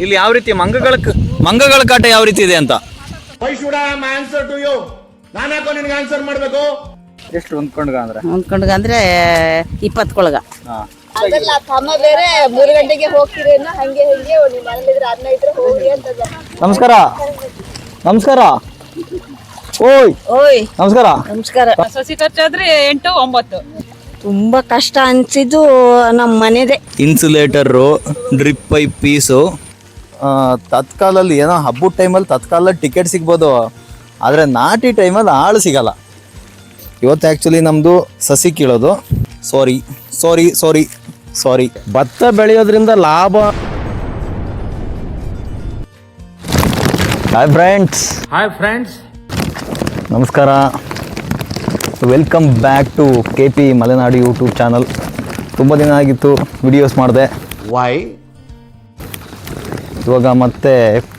ಇಲ್ಲಿ ಯಾವ ರೀತಿ ಮಂಗಗಳ ಕಾಟ ಯಾವ ರೀತಿ ಇದೆ ಅಂತ. ಎಷ್ಟು ಹೊಂದ್ಕೊಂಡ್ಗ ಅಂದ್ರೆ 20 ಕೊಳಗ. ಅದಲ್ಲ ತಮ್ಮ ಬೇರೆ 3 ಗಂಟೆಗೆ ಹೋಗ್ತೀರಿ ಹಂಗೆ ನಿಮ್ಮ ಮನೇಲಿದ್ರೆ ಅನ್ನ ಇದ್ರೆ ಹೋಗಿ ಅಂತ. ನಮಸ್ಕಾರ ಓಯ್ ನಮಸ್ಕಾರ. ಸಸಿ ಖರ್ಚಾದ್ರೆ 8-9. ತುಂಬಾ ಕಷ್ಟ ಅನ್ಸಿದ್ದು ನಮ್ಮ ಮನೆದೇ. Insulator, drip pipe piece. ತತ್ಕಾಲಲ್ಲಿ ಏನೋ ಹಬ್ಬದ ಟೈಮಲ್ಲಿ ತತ್ಕಾಲಲ್ಲಿ ಟಿಕೆಟ್ ಸಿಗ್ಬೋದು, ಆದರೆ ನಾಟಿ ಟೈಮಲ್ಲಿ ಆಳು ಸಿಗಲ್ಲ. ಇವತ್ತು ಆ್ಯಕ್ಚುಲಿ ನಮ್ಮದು ಸಸಿ ಕೀಳೋದು. ಸಾರಿ ಭತ್ತ ಬೆಳೆಯೋದ್ರಿಂದ ಲಾಭ. ಹಾಯ್ ಫ್ರೆಂಡ್ಸ್, ನಮಸ್ಕಾರ. Welcome back to KP Malenadu YouTube channel. ತುಂಬ ದಿನ ಆಗಿತ್ತು ವಿಡಿಯೋಸ್ ಮಾಡಿದೆ. ಇವಾಗ ಮತ್ತೆ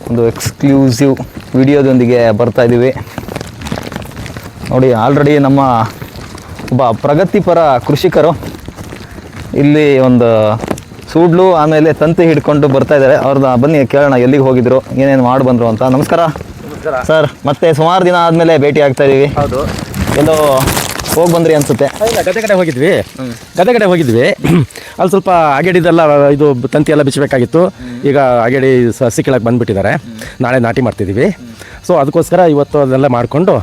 ಒಂದು ಎಕ್ಸ್ಕ್ಲೂಸಿವ್ ವಿಡಿಯೋದೊಂದಿಗೆ ಬರ್ತಾ ಇದ್ದೀವಿ. ನೋಡಿ, ಆಲ್ರೆಡಿ ನಮ್ಮ ಒಬ್ಬ ಪ್ರಗತಿಪರ ಕೃಷಿಕರು ಇಲ್ಲಿ ಒಂದು ಸೂಡ್ಲು ಆಮೇಲೆ ತಂತಿ ಹಿಡ್ಕೊಂಡು ಬರ್ತಾ ಇದ್ದಾರೆ. ಅವ್ರನ್ನ ಬನ್ನಿ ಕೇಳೋಣ ಎಲ್ಲಿಗೆ ಹೋಗಿದ್ರು, ಏನೇನು ಮಾಡಿ ಬಂದರು ಅಂತ. ನಮಸ್ಕಾರ ಸರ್. ಮತ್ತೆ ಸುಮಾರು ದಿನ ಆದಮೇಲೆ ಭೇಟಿ ಆಗ್ತಾ ಇದ್ದೀವಿ. ಹೌದು, ಎಲ್ಲೋ ಹೋಗಿ ಬಂದ್ರಿ ಅನ್ಸುತ್ತೆ. ಗದ್ದೆ ಕಡೆ ಹೋಗಿದ್ವಿ. ಅಲ್ಲಿ ಸ್ವಲ್ಪ ಅಗೇಡಿದೆಲ್ಲ ಇದು ತಂತಿ ಎಲ್ಲ ಬಿಚ್ಚಬೇಕಾಗಿತ್ತು. ಈಗ ಅಗೇಡಿ ಸಸಿ ಕೀಳಕ್ಕೆ ಬಂದುಬಿಟ್ಟಿದ್ದಾರೆ. ನಾಳೆ ನಾಟಿ ಮಾಡ್ತಿದ್ದೀವಿ. ಸೊ ಅದಕ್ಕೋಸ್ಕರ ಇವತ್ತು ಅದೆಲ್ಲ ಮಾಡಿಕೊಂಡು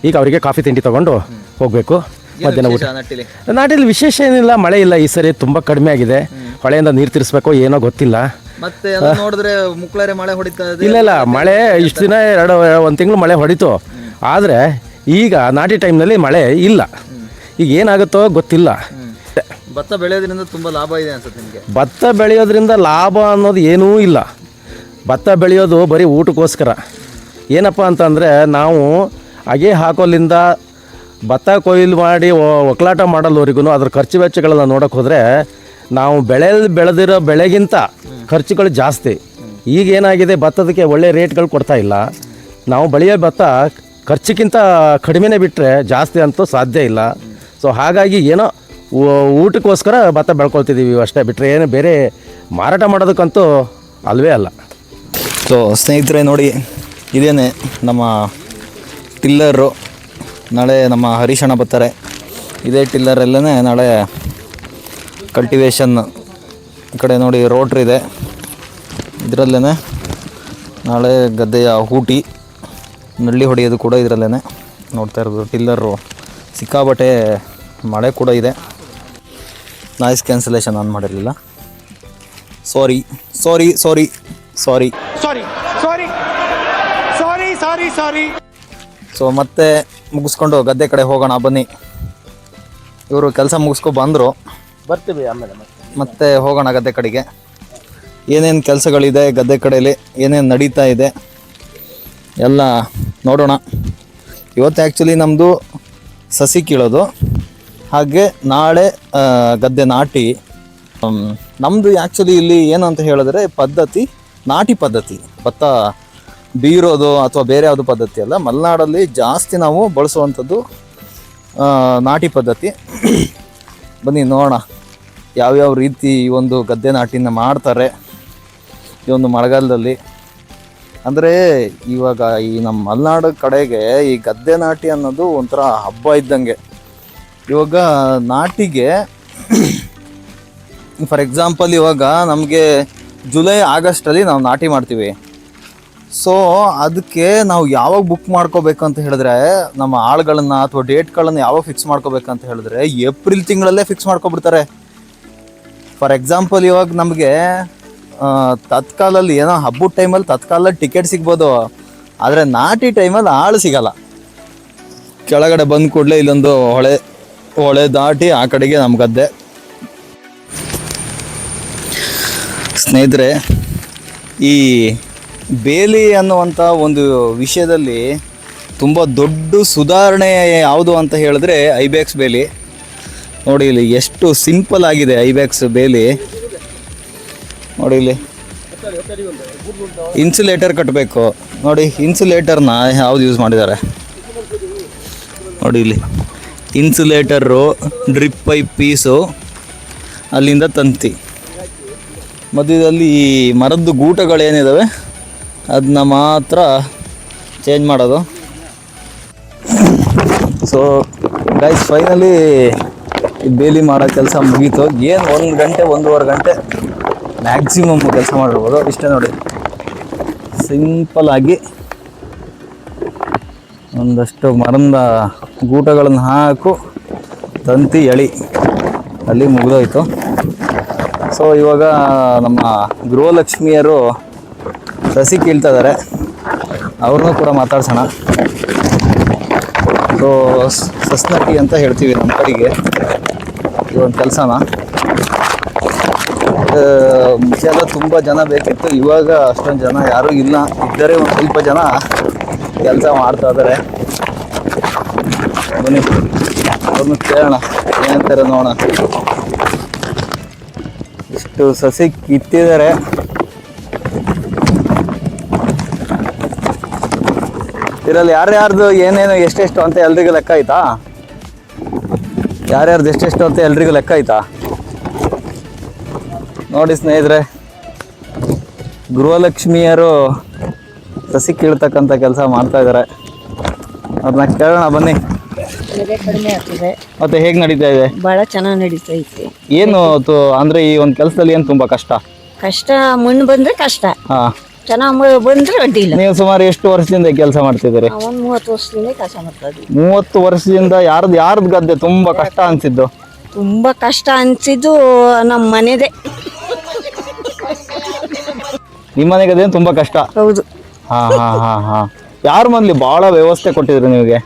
ಈಗ ಅವರಿಗೆ ಕಾಫಿ ತಿಂಡಿ ತೊಗೊಂಡು ಹೋಗಬೇಕು. ಮಧ್ಯಾಹ್ನ ಊಟ. ನಾಟಿಲಿ ವಿಶೇಷ ಏನಿಲ್ಲ, ಮಳೆ ಇಲ್ಲ ಈ ಸರಿ, ತುಂಬ ಕಡಿಮೆ ಆಗಿದೆ. ಹೊಳೆಯಿಂದ ನೀರು ತಿರ್ಸ್ಬೇಕು, ಏನೋ ಗೊತ್ತಿಲ್ಲ. ಮತ್ತೆ ನೋಡಿದ್ರೆ ಮುಕ್ಳರೆ ಮಳೆ ಹೊಡಿತಾ ಇದೆ. ಇಲ್ಲ, ಮಳೆ ಇಷ್ಟು ದಿನ 1 ತಿಂಗಳು ಮಳೆ ಹೊಡಿತು. ಆದರೆ ಈಗ ನಾಟಿ ಟೈಮ್ನಲ್ಲಿ ಮಳೆ ಇಲ್ಲ. ಈಗ ಏನಾಗುತ್ತೋ ಗೊತ್ತಿಲ್ಲ. ಭತ್ತ ಬೆಳೆಯೋದ್ರಿಂದ ತುಂಬ ಲಾಭ ಇದೆ ಅನ್ಸುತ್ತೆ ನಿಮಗೆ? ಭತ್ತ ಬೆಳೆಯೋದ್ರಿಂದ ಲಾಭ ಅನ್ನೋದು ಏನೂ ಇಲ್ಲ. ಭತ್ತ ಬೆಳೆಯೋದು ಬರೀ ಊಟಕ್ಕೋಸ್ಕರ. ಏನಪ್ಪ ಅಂತಂದರೆ, ನಾವು ಅಗೆ ಹಾಕೋಲಿಂದ ಭತ್ತ ಕೊಯ್ಲು ಮಾಡಿ ಒಕ್ಕಲಾಟ ಮಾಡಲ್ವರೆಗೂ ಅದ್ರ ಖರ್ಚು ವೆಚ್ಚಗಳನ್ನು ನೋಡೋಕೆ ಹೋದರೆ ನಾವು ಬೆಳೆದಿರೋ ಬೆಳೆಗಿಂತ ಖರ್ಚುಗಳು ಜಾಸ್ತಿ. ಈಗೇನಾಗಿದೆ, ಭತ್ತದಕ್ಕೆ ಒಳ್ಳೆ ರೇಟ್ಗಳು ಕೊಡ್ತಾ ಇಲ್ಲ. ನಾವು ಬೆಳೆಯೋ ಭತ್ತ ಖರ್ಚಿಗಿಂತ ಕಡಿಮೆನೇ ಬಿಟ್ಟರೆ ಜಾಸ್ತಿ ಅಂತೂ ಸಾಧ್ಯ ಇಲ್ಲ. ಸೊ ಹಾಗಾಗಿ ಏನೋ ಊಟಕ್ಕೋಸ್ಕರ ಭತ್ತ ಬೆಳ್ಕೊಳ್ತಿದ್ದೀವಿ ಅಷ್ಟೇ, ಬಿಟ್ಟರೆ ಏನು ಬೇರೆ ಮಾರಾಟ ಮಾಡೋದಕ್ಕಂತೂ ಅಲ್ವೇ ಅಲ್ಲ. ಸೊ ಸ್ನೇಹಿತರೆ ನೋಡಿ, ಇದೇನೆ ನಮ್ಮ ಟಿಲ್ಲರು. ನಾಳೆ ನಮ್ಮ ಹರೀಶಣ್ಣ ಬರ್ತಾರೆ. ಇದೇ ಟಿಲ್ಲರಲ್ಲೇ ನಾಳೆ ಕಲ್ಟಿವೇಶನ್. ಈ ಕಡೆ ನೋಡಿ ರೋಟ್ರ್ ಇದೆ, ಇದರಲ್ಲೇ ನಾಳೆ ಗದ್ದೆಯ ಹೂಟಿ ನಳ್ಳಿ ಹೊಡೆಯೋದು ಕೂಡ ಇದರಲ್ಲೇ ನೋಡ್ತಾ ಇರೋದು. ಟಿಲ್ಲರು ಸಿಕ್ಕಾಬಟ್ಟೆ ಮಳೆ ಕೂಡ ಇದೆ. ನಾಯ್ಸ್ ಕ್ಯಾನ್ಸಲೇಷನ್ ಆನ್ ಮಾಡಿರಲಿಲ್ಲ. ಸಾರಿ. ಸೊ ಮತ್ತೆ ಮುಗಿಸ್ಕೊಂಡು ಗದ್ದೆ ಕಡೆ ಹೋಗೋಣ ಬನ್ನಿ. ಇವರು ಕೆಲಸ ಮುಗಿಸ್ಕೊಂಡು ಬಂದರು, ಬರ್ತೀವಿ ಆಮೇಲೆ ಮತ್ತೆ ಹೋಗೋಣ ಗದ್ದೆ ಕಡೆಗೆ. ಏನೇನು ಕೆಲಸಗಳಿದೆ ಗದ್ದೆ ಕಡೆಯಲ್ಲಿ, ಏನೇನು ನಡೀತಾ ಇದೆ ಎಲ್ಲ ನೋಡೋಣ. ಇವತ್ತು ಆ್ಯಕ್ಚುಲಿ ನಮ್ಮದು ಸಸಿ ಕೀಳೋದು, ಹಾಗೆ ನಾಳೆ ಗದ್ದೆ ನಾಟಿ. ನಮ್ಮದು ಆ್ಯಕ್ಚುಲಿ ಇಲ್ಲಿ ಏನು ಅಂತ ಹೇಳಿದ್ರೆ ನಾಟಿ ಪದ್ಧತಿ. ಭತ್ತ ಬೀರೋದು ಅಥವಾ ಬೇರೆ ಯಾವುದು ಪದ್ಧತಿ ಅಲ್ಲ. ಮಲೆನಾಡಲ್ಲಿ ಜಾಸ್ತಿ ನಾವು ಬಳಸುವಂಥದ್ದು ನಾಟಿ ಪದ್ಧತಿ. ಬನ್ನಿ ನೋಡೋಣ ಯಾವ್ಯಾವ ರೀತಿ ಈ ಒಂದು ಗದ್ದೆ ನಾಟಿನ ಮಾಡ್ತಾರೆ ಈ ಒಂದು ಮಳೆಗಾಲದಲ್ಲಿ. ಅಂದರೆ ಇವಾಗ ಈ ನಮ್ಮ ಮಲೆನಾಡು ಕಡೆಗೆ ಈ ಗದ್ದೆ ನಾಟಿ ಅನ್ನೋದು ಒಂಥರ ಹಬ್ಬ ಇದ್ದಂಗೆ. ಇವಾಗ ನಾಟಿಗೆ ಫಾರ್ ಎಕ್ಸಾಂಪಲ್ ಇವಾಗ ನಮಗೆ ಜುಲೈ ಆಗಸ್ಟಲ್ಲಿ ನಾವು ನಾಟಿ ಮಾಡ್ತೀವಿ. ಸೊ ಅದಕ್ಕೆ ನಾವು ಯಾವಾಗ ಬುಕ್ ಮಾಡ್ಕೋಬೇಕಂತ ಹೇಳಿದ್ರೆ, ನಮ್ಮ ಆಳುಗಳನ್ನು ಅಥವಾ ಡೇಟ್ಗಳನ್ನು ಯಾವಾಗ ಫಿಕ್ಸ್ ಮಾಡ್ಕೋಬೇಕಂತ ಹೇಳಿದ್ರೆ ಏಪ್ರಿಲ್ ತಿಂಗಳಲ್ಲೇ ಫಿಕ್ಸ್ ಮಾಡ್ಕೊಬಿಡ್ತಾರೆ. ಫಾರ್ ಎಕ್ಸಾಂಪಲ್ ಇವಾಗ ನಮಗೆ ತತ್ಕಾಲಲ್ಲಿ ಏನೋ ಹಬ್ಬದ ಟೈಮಲ್ಲಿ ತತ್ಕಾಲಲ್ಲಿ ಟಿಕೆಟ್ ಸಿಗ್ಬೋದು, ಆದರೆ ನಾಟಿ ಟೈಮಲ್ಲಿ ಆಳು ಸಿಗಲ್ಲ. ಕೆಳಗಡೆ ಬಂದ ಕೂಡಲೇ ಇಲ್ಲೊಂದು ಹೊಳೆ ದಾಟಿ ಆ ಕಡೆಗೆ ನಮ್ಮ ಗದ್ದೆ. ಸ್ನೇಹಿತರೆ, ಈ ಬೇಲಿ ಅನ್ನುವಂಥ ಒಂದು ವಿಷಯದಲ್ಲಿ ತುಂಬ ದೊಡ್ಡ ಸುಧಾರಣೆ ಯಾವುದು ಅಂತ ಹೇಳಿದ್ರೆ ಐಬ್ಯಾಕ್ಸ್ ಬೇಲಿ. ನೋಡಿ ಇಲ್ಲಿ ಎಷ್ಟು ಸಿಂಪಲ್ ಆಗಿದೆ ಐಬ್ಯಾಕ್ಸ್ ಬೇಲಿ. ನೋಡಿ ಇಲ್ಲಿ ಇನ್ಸುಲೇಟರ್ ಕಟ್ಟಬೇಕು. ನೋಡಿ ಇನ್ಸುಲೇಟರ್ನ ಯಾವ್ದು ಯೂಸ್ ಮಾಡಿದ್ದಾರೆ ನೋಡಿ ಇಲ್ಲಿ. ಇನ್ಸುಲೇಟರು, ಡ್ರಿಪ್ ಪೈಪ್ ಪೀಸು, ಅಲ್ಲಿಂದ ತಂತಿ. ಮಧ್ಯದಲ್ಲಿ ಈ ಮರದ್ದು ಗೂಟಗಳೇನಿದ್ದಾವೆ ಅದನ್ನ ಮಾತ್ರ ಚೇಂಜ್ ಮಾಡೋದು. ಸೊ ಗೈಸ್ ಫೈನಲಿ ಬೇಲಿ ಮಾಡೋ ಕೆಲಸ ಮುಗೀತು. ಏನು 1 ಗಂಟೆ 1.5 ಗಂಟೆ ಮ್ಯಾಕ್ಸಿಮಮ್ ಕೆಲಸ ಮಾಡಿರ್ಬೋದು. ಇಷ್ಟೇ ನೋಡಿ, ಸಿಂಪಲ್ ಆಗಿ ಒಂದಷ್ಟು ಮರದ ಗೂಟಗಳನ್ನು ಹಾಕು ತಂತಿ ಎಳಿ ಅಲ್ಲಿ ಮುಗಿದೋಯ್ತು. ಸೊ ಇವಾಗ ನಮ್ಮ ಗೃಹಲಕ್ಷ್ಮಿಯರು ಸಸಿ ಕೀಳ್ತಾ ಇದ್ದಾರೆ, ಅವ್ರನ್ನೂ ಕೂಡ ಮಾತಾಡ್ಸೋಣ. ಸೊ ಸಸ್ನಟಿ ಅಂತ ಹೇಳ್ತೀವಿ ನಮ್ಮ ಕಡೆಗೆ ಈ ಒಂದು ಕೆಲಸನ. ಮುಂಚೆ ಎಲ್ಲ ತುಂಬ ಜನ ಬೇಕಿತ್ತು, ಇವಾಗ ಅಷ್ಟೊಂದು ಜನ ಯಾರೂ ಇಲ್ಲ. ಇದ್ದರೆ ಒಂದು ಸ್ವಲ್ಪ ಜನ ಕೆಲಸ ಮಾಡ್ತಾ ಇದ್ದಾರೆ. ಬನ್ನಿ ಅವ್ರನ್ನ ಕೇಳೋಣ ಏನಂತಾರೆ ನೋಡೋಣ. ಇಷ್ಟು ಸಸಿ ಕಿತ್ತಿದ್ದಾರೆ. ಇದರಲ್ಲಿ ಯಾರ್ಯಾರ್ದು ಏನೇನು ಎಷ್ಟೆಷ್ಟು ಅಂತ ಎಲ್ರಿಗೂ ಲೆಕ್ಕ ಆಯ್ತಾ? ಯಾರ್ಯಾರ್ದು ಎಷ್ಟೆಷ್ಟು ಅಂತ ಎಲ್ರಿಗೂ ಲೆಕ್ಕ ಆಯ್ತಾ? ನೋಡಿ ಸ್ನೇಹಿತರೆ, ಗೃಹಲಕ್ಷ್ಮಿಯರು ಸಸಿ ಕೀಳ್ತಕ್ಕಂಥ ಕೆಲಸ ಮಾಡ್ತಾ ಇದ್ದಾರೆ. ಅವ್ರನ್ನ ಕೇಳೋಣ ಬನ್ನಿ. ಕಡಿಮೆ ಆಗ್ತದೆ, ಮತ್ತೆ ಹೇಗೆ ನಡೀತಾ ಇದೆ? ಬಹಳ ಚೆನ್ನಾಗಿ ನಡೀತಾ ಐತಿ. ಏನು ಅಂದ್ರೆ ಈ ಒಂದು ಕೆಲಸದಲ್ಲಿ ಏನು ತುಂಬಾ ಕಷ್ಟ? ಕಷ್ಟ ಮಣ್ಣು ಬಂದ್ರೆ ಕಷ್ಟ, ಹಾ. ಚೆನ್ನಾಗಿ ಬಂದ್ರೆ ಅಡ್ಡಿ ಇಲ್ಲ. ನೀವು ಸುಮಾರು ಎಷ್ಟು ವರ್ಷದಿಂದ ಕೆಲಸ ಮಾಡ್ತಿದ್ದೀರಿ? ಒಂದು 30 ವರ್ಷದಿಂದ ಕೆಲಸ ಮಾಡ್ತಾ ಇದ್ವಿ. 30 ವರ್ಷದಿಂದ ಯಾರ್ದು ಗದ್ದೆ ತುಂಬಾ ಕಷ್ಟ ಅನ್ಸಿದ್ದು? ತುಂಬಾ ಕಷ್ಟ ಅನ್ಸಿದ್ದು ನಮ್ಮ ಮನೆದೇ. ನಿಮ್ಮ ಮನೆಗೆ ಅದೇನು ತುಂಬಾ ಕಷ್ಟ? ಹೌದು. ಹಾ ಹಾ ಹಾ ಹಾ. ಯಾರ ಮನೇಲಿ ಬಹಳ ವ್ಯವಸ್ಥೆ ಕೊಟ್ಟಿದ್ರು ನಿಮಗೆ?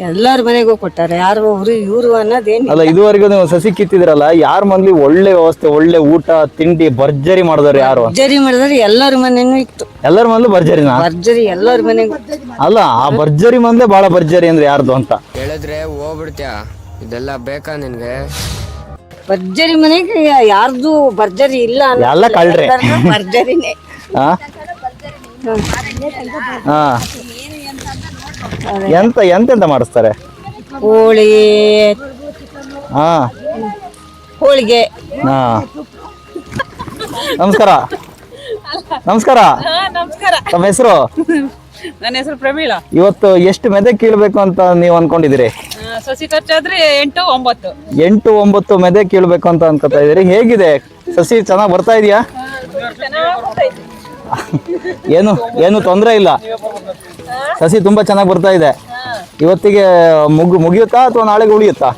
ಎಲ್ಲಾರ ಮನೆಗೂ ಕೊಟ್ಟಾರೆ, ಯಾರು ಒಬ್ರು ಇವ್ರು ಅನ್ನೋದೇನು. ಅಲ್ಲ, ಇದುವರೆಗೂ ನೀವು ಸಸಿ ಕಿತ್ತಿದ್ರಲ್ಲ, ಯಾರ ಮನೇಲಿ ಒಳ್ಳೆ ವ್ಯವಸ್ಥೆ, ಒಳ್ಳೆ ಊಟ ತಿಂಡಿ ಭರ್ಜರಿ ಮಾಡಿದವ್ರು ಯಾರು? ಭರ್ಜರಿ ಮಾಡಿದ್ರೆ ಎಲ್ಲರ ಮನೆನೂ ಇತ್ತು. ಎಲ್ಲರ ಮನೇಲೂ ಭರ್ಜರಿನಾ? ಭರ್ಜರಿ ಎಲ್ಲರ ಮನೆಗೂ. ಅಲ್ಲ, ಆ ಭರ್ಜರಿ ಮಂದೇ ಬಹಳ ಭರ್ಜರಿ ಅಂದ್ರೆ ಯಾರ್ದು ಅಂತ ಹೇಳಿದ್ರೆ ಹೋಗ್ಬಿಡ್ತೀಯ. ಇದೆಲ್ಲ ಬೇಕಾ ನಿನ್ಗೆ? ಭರ್ಜರಿ ಮನೆಗೆ ಯಾರ್ದು ಭರ್ಜರಿ ಇಲ್ಲ ಎಲ್ಲ ಕಳ್ರೆ. ಭರ್ಜರಿನೇ. ಹಾ ಹಾ. ಎಂತೆಂತ ಮಾಡಿಸ್ತಾರೆ? ಹೋಳಿ, ಹಾ, ಹೋಳಿಗೆ. ಹಾ. ನಮಸ್ಕಾರ. ನಮಸ್ಕಾರ. ನಮಸ್ಕಾರ. ತಮ್ಮ ಹೆಸರು? ನನ್ನ ಹೆಸರು ಪ್ರಮೀಳಾ. ಇವತ್ತು ಎಷ್ಟು ಮೆದೆ ಕೀಳ್ಬೇಕು ಅಂತ ನೀವು ಅನ್ಕೊಂಡಿದ್ದೀರಿ? ಸಸಿ ಖರ್ಚಾದ್ರೆ 8-9. 8-9 ಮೆದೆ ಕೀಳ್ಬೇಕು ಅಂತ ಅನ್ಕೋತಾ ಇದೀರಿ. ಹೇಗಿದೆ ಸಸಿ? ಚೆನ್ನಾಗಿ ಬರ್ತಾ ಇದೆಯಾ? ಏನು ತೊಂದರೆ ಇಲ್ಲ, ಸಸಿ ತುಂಬಾ ಚೆನ್ನಾಗಿ ಬರ್ತಾ ಇದೆ. ಇವತ್ತಿಗೆ ಮುಗಿಯುತ್ತಾ ಅಥವಾ ನಾಳೆಗೆ ಉಳಿಯುತ್ತಾ?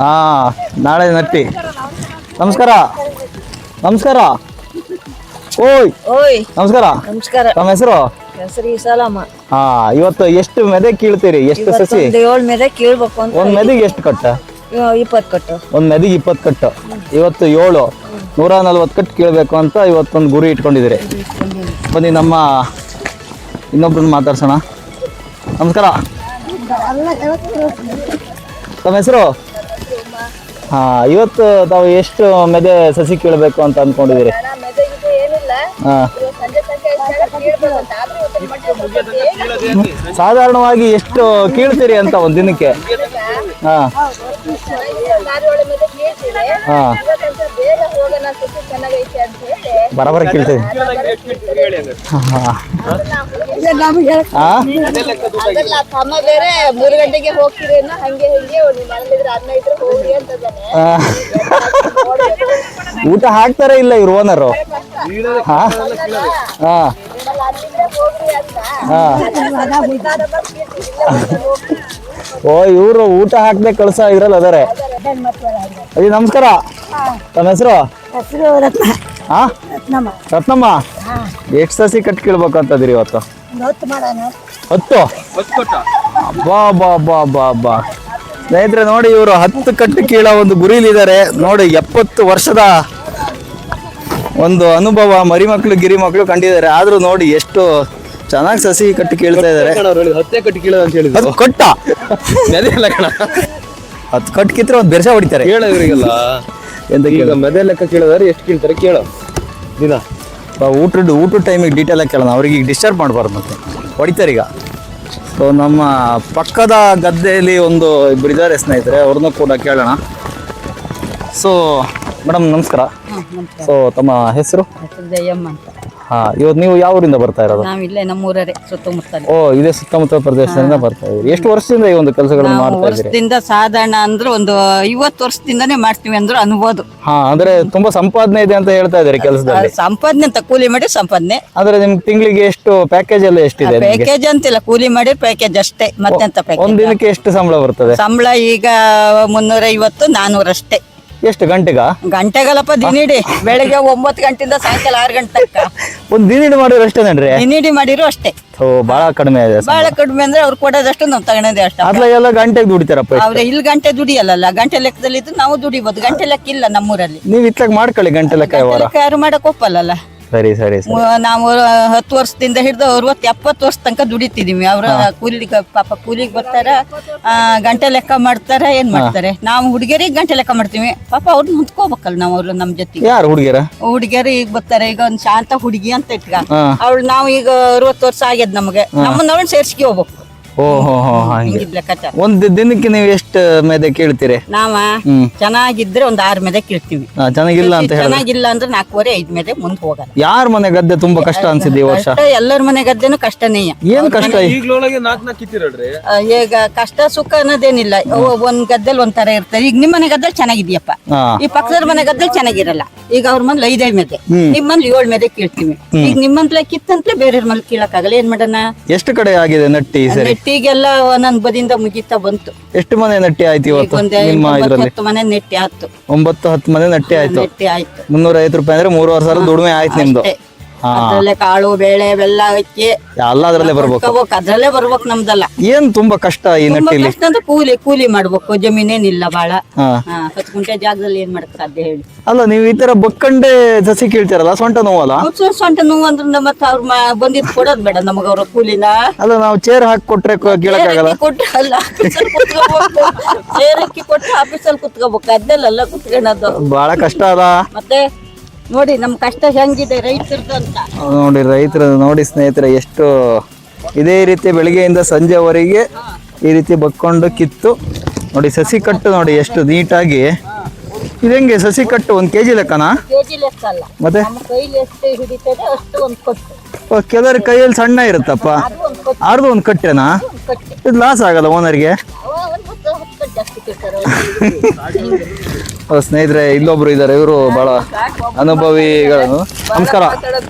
ಹಾ, ನಾಳೆ ನಟ್ಟಿ. ನಮಸ್ಕಾರ. ನಮಸ್ಕಾರ. ಓಯ್ ಓಯ್, ನಮಸ್ಕಾರ. ನಮಸ್ಕಾರ. ತಮ್ಮ ಹೆಸರು? ಹೆಸರು ಸಲಾಮ. ಹಾ, ಇವತ್ತು ಎಷ್ಟು ಮೆದೆ ಕೀಳ್ತೀರಿ? ಎಷ್ಟು ಸಸಿ? 7 ಮೆದೆ ಕೀಳ್ಬೇಕು ಅಂತ. ಒಂದ್ ಮೆದಿಗೆ ಎಷ್ಟು ಕಟ್ಟ? 20 ಕಟ್ಟು. ಒಂದ್ ಮೆದಿಗೆ 20 ಕಟ್ಟು. ಇವತ್ತು 7 140 ಕಟ್ಟು ಕೀಳ್ಬೇಕು ಅಂತ ಇವತ್ತೊಂದು ಗುರಿ ಇಟ್ಕೊಂಡಿದ್ದೀರಿ. ಬನ್ನಿ ನಮ್ಮ ಇನ್ನೊಬ್ರನ್ನ ಮಾತಾಡ್ಸೋಣ. ನಮಸ್ಕಾರ. ತಮ್ಮ ಹೆಸರು? ಹಾ, ಇವತ್ತು ತಾವು ಎಷ್ಟು ಮೆದೆ ಸಸಿ ಕೀಳ್ಬೇಕು ಅಂತ ಅನ್ಕೊಂಡಿದ್ದೀರಿ? ಹಾ, ಸಾಧಾರಣವಾಗಿ ಎಷ್ಟು ಕೀಳ್ತೀರಿ ಅಂತ ಒಂದ್ ದಿನಕ್ಕೆ? ಹಾ ಹಾ, ಬರಬರ ಕೀಳ್ತೀವಿ. ತಮ್ಮ ಬೇರೆ 3 ಗಂಟೆಗೆ ಹೋಗ್ತೀರಿ ಅನ್ನೋ ಹಂಗೆ ಮನೇಲಿದ್ರೆ ಅನ್ನ ಇದ್ರೆ ಹೋಗ್ರಿ ಅಂತದಾನೆ. ಊಟ ಹಾಕ್ತಾರೆ ಇಲ್ಲ ಇವ್ರು ಓನರು? ಹಾ ಹಾ ಹಾ. ಓ, ಇವರು ಊಟ ಹಾಕ್ದೆ ಕಳ್ಸ ಇದ್ರಲ್ಲಿ ಅದಾರೆ. ಅಯ್ಯ, ನಮಸ್ಕಾರ. ತಮ್ಮ ಹೆಸರು? ಹಾ, ರತ್ನಮ್ಮ. ಎಷ್ಟು ಸಸಿ ಕಟ್ ಕೀಳ್ಬೇಕು ಅಂತದಿರಿ ಇವತ್ತು? 10? ಅಬ್ಬಾ ಬಾ ಬಾ ಬಾ ಬಾ. ಸ್ನೇಹಿತರೆ ನೋಡಿ, ಇವರು 10 ಕಟ್ಟು ಕೀಳೋ ಒಂದು ಗುರಿಲಿದ್ದಾರೆ ನೋಡಿ. 70 ವರ್ಷದ ಒಂದು ಅನುಭವ ಮರಿಮಕ್ಳು ಗಿರಿಮಕ್ಳು ಕಂಡಿದ್ದಾರೆ. ಆದ್ರೂ ನೋಡಿ ಎಷ್ಟು ಚೆನ್ನಾಗಿ ಸಸಿ ಕಟ್ಟು ಕೀಳ್ತಾ ಇದ್ದಾರೆ. 10 ಕಟ್ಟಿ ಕೀಳೋದು ಅಂತ ಹೇಳಿದ್ರು. 10 ಕಟ್ಟ? 10 ಕಟ್ಟು ಕಿತ್ರೆ ಒಂದು ಬೆರ್ಸ ಹೊಡಿತಾರೆ. ಕೇಳ ಇವರಿಗೆಲ್ಲ ಎಂತ ಈಗ ಮೆದೆ ಲೆಕ್ಕ ಕೇಳಿದ್ರೆ ಎಷ್ಟು ಕೀಳ್ತಾರೆ ಕೇಳೋ ದಿನ. ಊಟದ ಟೈಮಿಗೆ ಡೀಟೇಲ್ ಆಗಿ ಕೇಳೋಣ. ಅವ್ರಿಗೆ ಈಗ ಡಿಸ್ಟರ್ಬ್ ಮಾಡಬಾರ್ದು, ಮತ್ತೆ ಹೊಡಿತಾರೆ ಈಗ. ಸೊ ನಮ್ಮ ಪಕ್ಕದ ಗದ್ದೆಯಲ್ಲಿ ಇಬ್ಬರು ಇದ್ದಾರೆ ಸ್ನೇಹಿತರೆ, ಅವ್ರನ್ನೂ ಕೂಡ ಕೇಳೋಣ. ಸೊ ಮೇಡಮ್ ನಮಸ್ಕಾರ. ಸೊ ತಮ್ಮ ಹೆಸರು? ಜಯಮ್ಮ ಅಂತ. ಇವತ್ತು ನೀವು ಯಾವ ಊರಿಂದ ಬರ್ತಾ ಇರೋದು? ನಾವಿಲ್ಲೇ ನಮ್ಮೂರೇ ಸುತ್ತಮುತ್ತಲೇ. ಓ, ಇದೇ ಸುತ್ತಮುತ್ತ ಪ್ರದೇಶದಿಂದ ಬರ್ತಾ ಇದ್ದೀರಿ. ಎಷ್ಟು ವರ್ಷದಿಂದ ಈ ಒಂದು ಕೆಲಸಗಳನ್ನು ಮಾಡ್ತಾ ಇದ್ದೀರಿ? ವರ್ಷದಿಂದ ಸಾಧಾರಣ ಅಂದ್ರೆ ಒಂದು 50 ವರ್ಷದಿಂದಾನೇ ಮಾಡ್ತೀವಿ ಅಂದ್ರೆ ಅನ್ಬೋದು. ಅಂದ್ರೆ ತುಂಬಾ ಸಂಪಾದನೆ ಇದೆ ಅಂತ ಹೇಳ್ತಾ ಇದ್ದೀರಿ ಕೆಲಸದಲ್ಲಿ. ಸಂಪಾದನೆ ಅಂತ ಕೂಲಿ ಮಾಡಿ ಸಂಪಾದನೆ. ಅಂದ್ರೆ ನಿಮ್ಗೆ ತಿಂಗಳಿಗೆ ಎಷ್ಟು ಪ್ಯಾಕೇಜ್ ಎಲ್ಲ ಎಷ್ಟಿದೆ? ಪ್ಯಾಕೇಜ್ ಅಂತಿಲ್ಲ, ಕೂಲಿ ಮಾಡಿ ಪ್ಯಾಕೇಜ್ ಅಷ್ಟೇ, ಮತ್ತೆಂತ ಒಂದ್ ಪ್ಯಾಕೇಜ್. ದಿನಕ್ಕೆ ಎಷ್ಟು ಸಂಬಳ ಬರ್ತದೆ? ಸಂಬಳ ಈಗ 350 400 ಅಷ್ಟೇ. ಎಷ್ಟು ಗಂಟೆಗ? ಗಂಟೆಗಳಪ್ಪ ದಿನಿಡಿ, ಬೆಳಗ್ಗೆ 9 ಗಂಟೆಯಿಂದ ಸಾಯಂಕಾಲ 6 ಗಂಟೆ ತನಕ ಒಂದ್ ದಿನ ಮಾಡಿರೋ ಅಷ್ಟೇನೇನ್ರಿ? ದಿನಿಡಿ ಮಾಡಿರೋ ಅಷ್ಟೇ. ಬಹಳ ಕಡಿಮೆ ಇದೆ. ಬಹಳ ಕಡಿಮೆ ಅಂದ್ರೆ ಅವ್ರು ಕೊಡೋದಷ್ಟು ನಾವು ತಗೊಳೋದೇ ಅಷ್ಟ. ಅದ್ಲ ಎಲ್ಲ ಗಂಟೆಗೆ ದುಡಿತಾರಪ್ಪ? ಅವ್ರೆ ಇಲ್ಲಿ ಗಂಟೆ ದುಡಿಯಲ್ಲ, ಗಂಟೆ ಲೆಕ್ಕದಲ್ಲಿ ಇದ್ದು ನಾವು ದುಡಿಬಹುದು. ಗಂಟೆ ಲೆಕ್ಕ ಇಲ್ಲ ನಮ್ಮೂರಲ್ಲಿ. ನೀವ್ ಇತ್ಲಾಗ ಮಾಡ್ಕೊಳ್ಳಿ ಗಂಟೆ ಲೆಕ್ಕ. ಯಾರು ಮಾಡಕ್ ಒಪ್ಪಲ್ಲ. ಸರಿ ಸರಿ. ನಾವು 10 ವರ್ಷದಿಂದ ಹಿಡಿದು 60-70 ವರ್ಷ ತನಕ ದುಡಿತಿದೀವಿ. ಅವ್ರ ಕೂಲಿಗೆ ಪಾಪ ಕೂಲಿಗೆ ಬರ್ತಾರ, ಗಂಟೆ ಲೆಕ್ಕ ಮಾಡ್ತಾರ, ಏನ್ ಮಾಡ್ತಾರೆ. ನಾವು ಹುಡುಗಿಯರಿಗೆ ಗಂಟೆ ಲೆಕ್ಕ ಮಾಡ್ತೀವಿ. ಪಾಪ ಅವ್ರನ್ನ ಹೊಂದ್ಕೋಬೇಕಲ್ಲ ನಾವು, ಅವ್ರು ನಮ್ ಜೊತೆಗೆ. ಯಾರು ಹುಡುಗಿಯರ? ಹುಡುಗಿಯರು ಈಗ ಬರ್ತಾರೆ. ಈಗ ಒಂದ್ ಶಾಂತ ಹುಡುಗಿ ಅಂತ ಇಟ್ಕ, ಅವ್ಳು ನಾವು ಈಗ 60 ವರ್ಷ ಆಗ್ಯದ ನಮ್ಗೆ, ನಮ್ಮನ್ನ ಅವ್ಳನ್ನ ಸೇರ್ಸ್ಕಿ ಹೋಗ್ಬೇಕು. ಲೆಕ್ಕಾಚಾರ. ಒಂದ್ ದಿನಕ್ಕೆ ನೀವು ಎಷ್ಟು ಮೆದೆ ಕೇಳ್ತೀರಿ? ನಾವ ಚೆನ್ನಾಗಿದ್ರೆ ಒಂದ್ 6 ಮೆದೆ ಕೇಳ್ತೀವಿ. ಚೆನ್ನಾಗಿಲ್ಲ ಅಂತ ಹೇಳಿ? ಚೆನ್ನಾಗಿಲ್ಲ ಅಂದ್ರೆ 4-5 ಮೆದೆ ಮುಂದ್ ಹೋಗಲ್ಲ. ಯಾರ ಮನೆ ಗದ್ದೆ ತುಂಬಾ ಕಷ್ಟ ಅನ್ಸಿದೆ ಈ ವರ್ಷ? ಎಲ್ಲರ ಮನೆ ಗದ್ದೆನೂ ಕಷ್ಟನೇ. ಏನ್ ಕಷ್ಟ? ಈಗ ಕಷ್ಟ ಸುಖ ಅನ್ನೋದೇನಿಲ್ಲ. ಒಂದ್ ಗದ್ದೆಲ್ ಒಂಥರ ಇರ್ತಾರೆ. ಈಗ ನಿಮ್ಮ ಮನೆ ಗದ್ದೆಲ್ ಚೆನ್ನಾಗಿದ್ಯಪ್ಪ, ಈ ಪಕ್ಕದ ಮನೆ ಗದ್ದೆಲ್ ಚೆನ್ನಾಗಿರಲ್ಲ. ಈಗ ಅವ್ರ ಮನೇಲಿ 5 ಮೆದೆ, ನಿಮ್ಮಲ್ಲಿ 7 ಮೆದೆ ಕೇಳ್ತೀವಿ. ಈಗ ನಿಮ್ಮಂತ್ಲೆ ಕಿತ್ತಂತ್ಲೆ ಬೇರೆ ಮನೇಲಿ ಕೀಳಕ್ಕಾಗಲ್ಲ. ಏನ್ ಮಾಡೋಣ? ಎಷ್ಟು ಕಡೆ ಆಗಿದೆ ನಟ್ಟಿ? ನೆಟ್ಟಿಗೆಲ್ಲ ಒಂದೊಂದ್ ಬದಿಯಿಂದ ಮುಗಿತಾ ಬಂತು. ಎಷ್ಟು ಮನೆ ನಟ್ಟಿ ಆಯ್ತು ಇವತ್ತು? 9-10 ಮನೆ ನೆಟ್ಟಿ ಆಯ್ತು. 9-10 ಮನೆ ನಟ್ಟಿ ಆಯ್ತು. ನೆಟ್ಟಿ ಆಯ್ತು. 350 ರೂಪಾಯಿ ಅಂದ್ರೆ 3,500 ದುಡಿಮೆ ಆಯ್ತು ನಿಮ್ದು. ಅದ್ರಲ್ಲೇ ಕಾಳು ಬೆಳೆ ಬೆಲ್ಲ ಅಕ್ಕಿ ಎಲ್ಲ ಅದ್ರಲ್ಲೇ ಬರ್ಬೇಕು. ಅದ್ರಲ್ಲೇ ಬರ್ಬೇಕು ನಮ್ದಲ್ಲ. ಏನ್ ತುಂಬಾ ಕಷ್ಟ ಈ ನಟ್ಟಿಲಿ? ಕಷ್ಟ ಅಂದ್ರೆ ಕೂಲಿ ಮಾಡ್ಬೇಕು. ಜಮೀನೇನಿಲ್ಲ ಬಾಳ. 10 ಗುಂಟೆ ಜಾಗದಲ್ಲಿ ಏನ್ ಮಾಡಕ್ ಸಾಧ್ಯ ಹೇಳಿ? ಅಲ್ಲ, ನೀವು ಈ ತರ ಬಕ್ಕಂಡೆ ಸಸಿ ಕೀಳ್ತಿರಲ್ಲ, ಸೊಂಟ ನೋವಲ್ಲ? ಸೊಂಟ ನೋವು ಅಂದ್ರೆ ಮತ್ತೆ ಅವ್ರ ಬಂದಿದ್ ಕೊಡೋದ್ ಬೇಡ ನಮಗ ಅವ್ರ ಕೂಲಿನ. ಅಲ್ಲ, ನಾವು ಚೇರ್ ಹಾಕಿ ಕೊಟ್ರೆ ಕೀಳಕ್ಕಾಗಲ್ಲ? ಕೊಟ್ರೆ ಅಲ್ಲ, ಆಫೀಸಲ್ಲಿ ಕುತ್ಕೋಬೇಕು. ಚೇರ್ ಅಕ್ಕಿ ಕೊಟ್ರೆ ಆಫೀಸಲ್ಲಿ ಕುತ್ಕೋಬೇಕು. ಅದೆಲ್ಲ ಕುತ್ಕೊಳ್ಳೋದು ಬಹಳ ಕಷ್ಟ ಅದ. ಮತ್ತೆ ನೋಡಿ ನಮ್ ಕಷ್ಟ ಹೆಂಗಿದೆ ರೈತರದ್ದು ಅಂತ. ನೋಡಿ ರೈತರು ನೋಡಿ ಸ್ನೇಹಿತರೆ, ಎಷ್ಟು ಇದೇ ರೀತಿ ಬೆಳಿಗ್ಗೆಯಿಂದ ಸಂಜೆವರೆಗೆ ಈ ರೀತಿ ಬಕ್ಕೊಂಡು ಕಿತ್ತು ನೋಡಿ ಸಸಿ ಕಟ್ಟು ನೋಡಿ ಎಷ್ಟು ನೀಟಾಗಿ. ಇದಂಗೆ ಸಸಿ ಕಟ್ಟು 1 kg ಲೆಕ್ಕನಾ? ಕೆಜಿ ಲೆಕ್ಕ ಅಲ್ಲ, ಮತ್ತೆ ನಮ್ಮ ಕೈಲಿ ಎಷ್ಟು ಹಿಡಿತದೆ ಅಷ್ಟು ಒಂದು ಕೊಟ್ಟು. ಕೆಲವ್ರ ಕೈಯಲ್ಲಿ ಸಣ್ಣ ಇರುತ್ತಪ್ಪ, ಅರ್ಧ ಒಂದು ಕಟ್ಟೆನಾ? ಇದು ಲಾಸ್ ಆಗಲ್ಲ ಓನರ್ಗೆ? ಸ್ನೇಹಿತರೆ, ಇಲ್ಲೊಬ್ರು ಇದಾರೆ, ಇವರು ಬಹಳ ಅನುಭವಿಗಳು. ನಮಸ್ಕಾರ.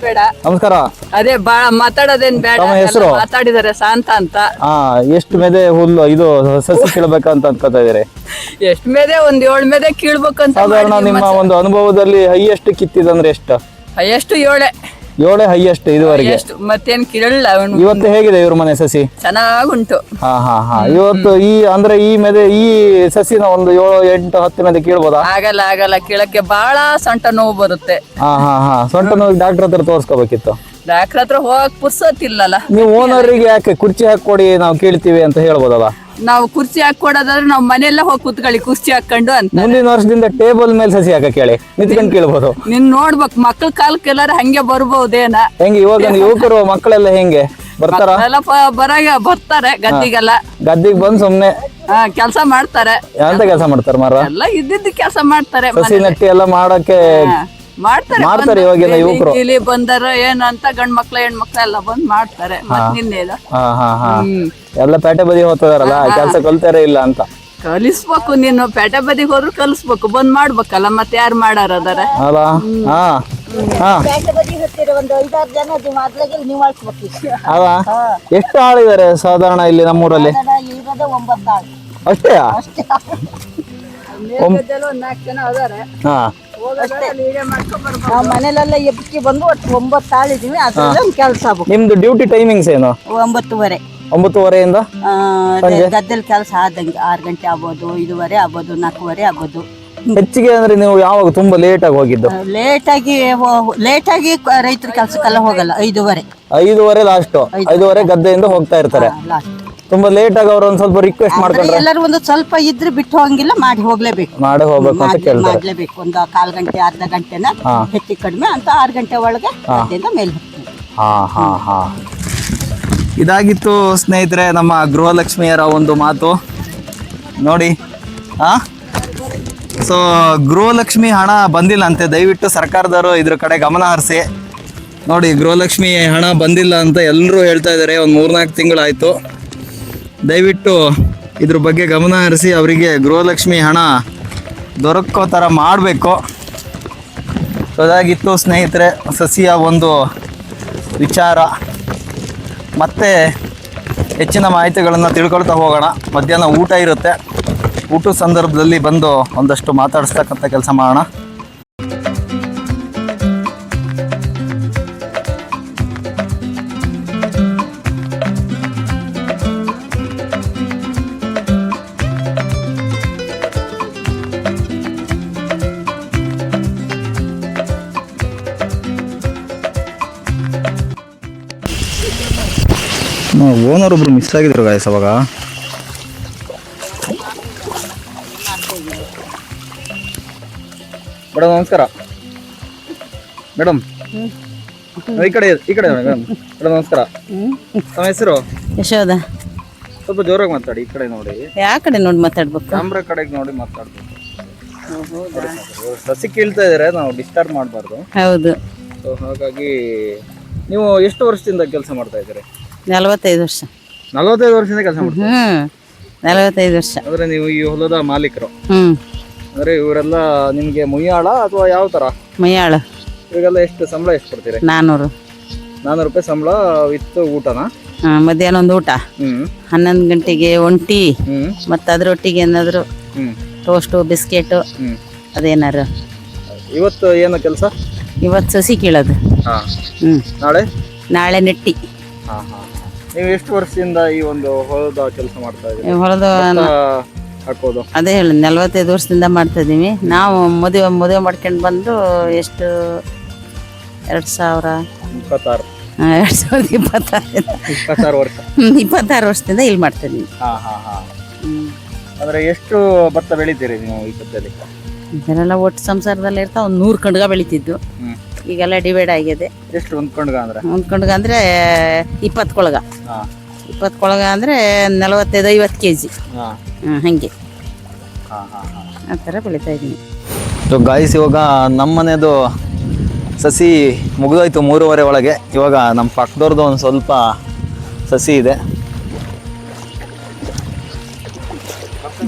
ನಮಸ್ಕಾರ. ಅದೇ ಬಾಳ ಮಾತಾಡೋದೇನ್ ಬೇಡ. ತಮ್ಮ ಹೆಸರು? ಮಾತಾಡಿದಾರೆ ಶಾಂತ ಅಂತ. ಎಷ್ಟು ಮೆದೆ ಹುಲ್ಲು ಇದು ಸಸಿ ಕೀಳ್ಬೇಕಂತ ಅನ್ಕೋತಾ ಇದಾರೆ? ಎಷ್ಟ್ ಮೇದೆ? ಒಂದ್ 7 ಮೇದೆ ಕೀಳ್ಬೇಕಂತ. ಸಾಧಾರಣ ನಿಮ್ಮ ಒಂದು ಅನುಭವದಲ್ಲಿ ಹೈಯೆಸ್ಟ್ ಕಿತ್ತಿದಂದ್ರೆ ಎಷ್ಟು? ಎಷ್ಟು 7 ಹೈಯೆಸ್ಟ್ ಇದುವರೆಗೆ? ಮತ್ತೇನ್ ಕೀಳಲ್ಲ. ಇವತ್ತು ಹೇಗಿದೆ ಇವ್ರ ಮನೆ ಸಸಿ? ಚೆನ್ನಾಗುಂಟು. ಇವತ್ತು ಈ ಮೆದೆ ಈ ಸಸಿನ ಒಂದು 7-8-10 ಮೆದೆ ಕೀಳ್ಬೋದಾ? ಆಗಲ್ಲ ಕೀಳಕ್ಕೆ ಬಾಳ ಸೊಂಟ ನೋವು ಬರುತ್ತೆ. ಸೊಂಟ ನೋವು ಡಾಕ್ಟರ್ ಹತ್ರ ತೋರ್ಸ್ಕೋಬೇಕಿತ್ತು. ಡಾಕ್ಟರ್ ಹತ್ರ ಹೋಗಕ್ ಪುರ್ಸೋತಿಲ್ಲಲ್ಲ. ನೀವು ಓನರ್ಗೆ ಯಾಕೆ ಕುರ್ಚಿ ಹಾಕೊಡಿ ನಾವು ಕೇಳ್ತೀವಿ ಅಂತ ಹೇಳ್ಬೋದಲ್ಲ? ನಾವು ಕುರ್ಚಿ ಹಾಕೊಡೋದಾದ್ರೆ ನಾವ್ ಮನೆಯಲ್ಲ ಹೋಗಿ ಕುತ್ಕೊಳ್ಳಿ ಕುರ್ಚಿ ಹಾಕೊಂಡು ಅಂತ. ಮುಂದಿನ ವರ್ಷದಿಂದ ಟೇಬಲ್ ಮೇಲೆ ಸಸಿ ಹಾಕ ಕೇಳಿ, ನಿಂತ್ಕೊಂಡು ಕೇಳ್ಬೋದು. ನೀನ್ ನೋಡ್ಬೇಕು, ಮಕ್ಳ ಕಾಲಕ್ಕೆ ಎಲ್ಲಾರು ಹಂಗೆ ಬರ್ಬಹುದೇನ? ಹೆಂಗೆ ಇವಾಗ ಯುವಕರು ಮಕ್ಕಳೆಲ್ಲ ಹೆಂಗೆ ಬರ್ತಾರ? ಬರ್ತಾರೆ ಗದ್ದಿಗೆಲ್ಲ. ಗದ್ದಿಗೆ ಬಂದ್ ಸುಮ್ನೆ ಕೆಲ್ಸ ಮಾಡ್ತಾರೆ. ಎಂತ ಕೆಲಸ ಮಾಡ್ತಾರ? ಮಾರ ಎಲ್ಲ ಇದ್ದಿದ್ದು ಕೆಲಸ ಮಾಡ್ತಾರೆ. ಸಸಿ ನಟ್ಟಿ ಎಲ್ಲ ಮಾಡಕ್ಕೆ ಮಾಡ್ತಾರೆ ಇವಾಗಿನ ಯುವಕರು. ಇಲ್ಲಿ ಬಂದಾರ ಏನಂತ ಗಂಡ್ ಮಕ್ಳ ಹೆಣ್ಮಕ್ಳ ಎಲ್ಲ ಬಂದ್ ಮಾಡ್ತಾರೆ. ಎಲ್ಲ ಪೇಟೆ ಬದಿ ಹೋಗ್ತದಾರಲ್ಲ, ಕೆಲಸ ಕಲ್ತಾರ ಇಲ್ಲ ಅಂತ. ಕಲಿಸ್ಬೇಕು. ನೀನು ಪೇಟೆ ಬದಿಗೆ ಹೋದ್ರು ಕಲಿಸ್ಬೇಕು, ಬಂದ್ ಮಾಡ್ಬೇಕಲ್ಲ. ಮತ್ತೆ ಯಾರು ಮಾಡಾರ ಅದಾರ ಅಲ್ಲ? ಅಲ್ಲ, ಎಷ್ಟು ಆಳಿದ್ದಾರೆ ಸಾಧಾರಣ ಇಲ್ಲಿ ನಮ್ಮೂರಲ್ಲಿ? ಅಷ್ಟೇ? 4 ಜನ ಅದಾರೆ. ನಾವು ಮನೇಲೆಲ್ಲ ಎಬ್ಬಿ ಬಂದು ಒಟ್ಟು 9 ಆಳಿದೀವಿ. ಅದ್ರಲ್ಲಿ ಒಂದು ಕೆಲಸ ಆಗ್ಬೇಕು. ನಿಮ್ದು ಡ್ಯೂಟಿ ಟೈಮಿಂಗ್ಸ್ ಏನು? 9:30. 9:30 ಗದ್ದೆಲ್ ಕೆಲಸ ಆದಂಗೆ 6 ಗಂಟೆ ಆಗ್ಬೋದು, 5:15 ಆಗ್ಬೋದು, 4:15 ಆಗ್ಬೋದು. ಹೆಚ್ಚಿಗೆ ಅಂದ್ರೆ ನೀವು ಯಾವಾಗ ತುಂಬಾ ಲೇಟ್ ಆಗಿ ಹೋಗಿದ್ದು? ಲೇಟಾಗಿ ರೈತರ ಕೆಲ್ಸಕ್ಕೆಲ್ಲ ಹೋಗಲ್ಲ. 5:30 ಲಾಸ್ಟ್. 5:30 ಗದ್ದೆಯಿಂದ ಹೋಗ್ತಾ ಇರ್ತಾರೆ. ತುಂಬಾ ಲೇಟ್ ಆಗಿ ಅವ್ರು ಒಂದ್ ಸ್ವಲ್ಪ ರಿಕ್ವೆಸ್ಟ್ ಮಾಡ್ಕೊಂಡ್ರೆ? ಎಲ್ಲರೂ ಒಂದು ಸ್ವಲ್ಪ ಇದ್ರೆ ಬಿಟ್ಟು ಹೋಗಂಗಿಲ್ಲ, ಮಾಡಿ ಹೋಗ್ಲೇಬೇಕು. ಮಾಡಿ ಹೋಗ್ಬೇಕು ಅಂತ ಕೇಳ್ತಾರೆ. ಮಾಡ್ಲೇಬೇಕು. ಒಂದು 1/4 ಗಂಟೆ ಅರ್ಧ ಗಂಟೆನ ಹೆಚ್ಚು ಕಡಿಮೆ ಅಂತ 6 ಗಂಟೆ ಒಳಗೆ ಗದ್ದೆಯಿಂದ ಮೇಲೆ ಹೋಗ್ತೀವಿ. ಇದಾಗಿತ್ತು ಸ್ನೇಹಿತರೆ ನಮ್ಮ ಗೃಹಲಕ್ಷ್ಮಿಯರ ಒಂದು ಮಾತು. ನೋಡಿ ಸೊ ಗೃಹಲಕ್ಷ್ಮಿ ಹಣ ಬಂದಿಲ್ಲ ಅಂತೆ, ದಯವಿಟ್ಟು ಸರ್ಕಾರದವರು ಇದ್ರ ಕಡೆ ಗಮನ ಹರಿಸಿ. ನೋಡಿ, ಗೃಹಲಕ್ಷ್ಮಿ ಹಣ ಬಂದಿಲ್ಲ ಅಂತ ಎಲ್ಲರೂ ಹೇಳ್ತಾ ಇದ್ದಾರೆ. ಒಂದು 3-4 ತಿಂಗಳಾಯಿತು. ದಯವಿಟ್ಟು ಇದ್ರ ಬಗ್ಗೆ ಗಮನ ಹರಿಸಿ ಅವರಿಗೆ ಗೃಹಲಕ್ಷ್ಮಿ ಹಣ ದೊರಕೋ ಥರ ಮಾಡಬೇಕು. ಅದಾಗಿತ್ತು ಸ್ನೇಹಿತರೆ ಸಸಿಯ ಒಂದು ವಿಚಾರ. ಮತ್ತೆ ಹೆಚ್ಚಿನ ಮಾಹಿತಿಗಳನ್ನು ತಿಳ್ಕೊಳ್ತಾ ಹೋಗೋಣ. ಮಧ್ಯಾಹ್ನ ಊಟ ಇರುತ್ತೆ, ಊಟದ ಸಂದರ್ಭದಲ್ಲಿ ಬಂದು ಒಂದಷ್ಟು ಮಾತಾಡಿಸ್ತಕ್ಕಂಥ ಕೆಲಸ ಮಾಡೋಣ. ಓನರ್ ಒಬ್ರು ಮಿಸ್ ಆಗಿದ್ರು ಗಾಯ್ಸ್ ಅವಾಗ. ಮೇಡಮ್ ನಮಸ್ಕಾರ. ಮೇಡಮ್ ಈ ಕಡೆ ಮೇಡಮ್. ಮೇಡಮ್ ನಮಸ್ಕಾರ. ನಮ್ಮ ಹೆಸರು ಯಶೋದ. ಸ್ವಲ್ಪ ಜೋರಾಗಿ ಮಾತಾಡಿ. ಈ ಕಡೆ ನೋಡಿ, ಯಾವ ಕಡೆ ನೋಡಿ ಮಾತಾಡ್ಬೇಕು? ಕ್ಯಾಮ್ರಾ ಕಡೆಗೆ ನೋಡಿ ಮಾತಾಡ್ಬೇಕು. ಸಸಿ ಕೀಳ್ತಾ ಇದಾರೆ, ನಾವು ಡಿಸ್ಟರ್ಬ್ ಮಾಡಬಾರ್ದು. ಹೌದು. ಸೊ ಹಾಗಾಗಿ ನೀವು ಎಷ್ಟು ವರ್ಷದಿಂದ ಕೆಲಸ ಮಾಡ್ತಾ ಇದ್ದೀರಿ? 45 ವರ್ಷ. 45 ವರ್ಷದಿಂದ ಕೆಲಸ ಮಾಡ್ತೀವಿ. 45 ವರ್ಷ. ಅಂದ್ರೆ ನೀವು ಈ ಹೊಲದ ಮಾಲೀಕರು? ಅಂದ್ರೆ ಇವರೆಲ್ಲ ನಿಮ್ಗೆ ಮುಯ್ಯಾಳ ಅಥವಾ ಯಾವ ತರ? ಮಯ್ಯಾಳ. ಇವಾಗೆಲ್ಲ ಎಷ್ಟು ಸಂಬಳ ಎಷ್ಟು ಕೊಡ್ತೀರಿ? 400 ರೂಪಾಯಿ ಸಂಬಳ ವಿತ್ ಊಟನಾ? ಮಧ್ಯಾಹ್ನ ಒಂದು ಊಟ, 11 ಗಂಟೆಗೆ ಒಂಟಿ, ಮತ್ತೆ ಅದ್ರೊಟ್ಟಿಗೆ ಏನಾದ್ರು ಟೋಸ್ಟು ಬಿಸ್ಕೆಟು ಅದೇನಾರು. ಇವತ್ತು ಏನು ಕೆಲಸ? ಇವತ್ತು ಸಸಿ ಕೀಳೋದು. ನಾಳೆ ನೆಟ್ಟಿ. ನೀವು ಎಷ್ಟು ವರ್ಷದಿಂದ ಈ ಒಂದು ಹೊಲದ ಕೆಲಸ ಮಾಡ್ತಾ ಇದ್ದೀರಿ? ಹೊಲದ ಹಾಕೋದು ಅದೇ ಹೇಳಿ 45 ವರ್ಷದಿಂದ ಮಾಡ್ತಾ ಇದೀವಿ. ನಾವು ಮದುವೆ ಮಾಡ್ಕೊಂಡು ಬಂದು ಎಷ್ಟು 2026 ವರ್ಷ. 26 ವರ್ಷದಿಂದ ಇಲ್ಲಿ ಮಾಡ್ತಾ ಇದೀವಿ. ಅಂದ್ರೆ ಎಷ್ಟು ಭತ್ತ ಬೆಳಿತೀರಿ ನೀವು ಈ ಗದ್ದೆಯಲ್ಲಿ? ಇದನ್ನೆಲ್ಲ ಒಟ್ಟು ಸಂಸಾರದಲ್ಲಿ ಇರ್ತಾ ಒಂದು 100 ಕಣ್ಗ ಬೆಳಿತಿದ್ದು. ಈಗೆಲ್ಲ ಡಿವೈಡ್ ಆಗಿದೆ. ಎಷ್ಟು ಒಂದು ಕಣ್ಗ ಅಂದ್ರೆ? ಒಂದು ಕಣ್ಗ ಅಂದ್ರೆ 20 ಕೊಳಗ. 20 ಕೊಳಗ ಅಂದ್ರೆ 45-50 kg. ಹಂಗೆ ಆ ಥರ ಬೆಳಿತಾ ಇದ್ದೀನಿ. ಸೊ ಗಾಯ್ಸ್, ಇವಾಗ ನಮ್ಮ ಮನೆದು ಸಸಿ ಮುಗಿದೋಯ್ತು 3:30 ಒಳಗೆ. ಇವಾಗ ನಮ್ಮ ಪಕ್ಕದವ್ರದ್ದು ಒಂದು ಸ್ವಲ್ಪ ಸಸಿ ಇದೆ.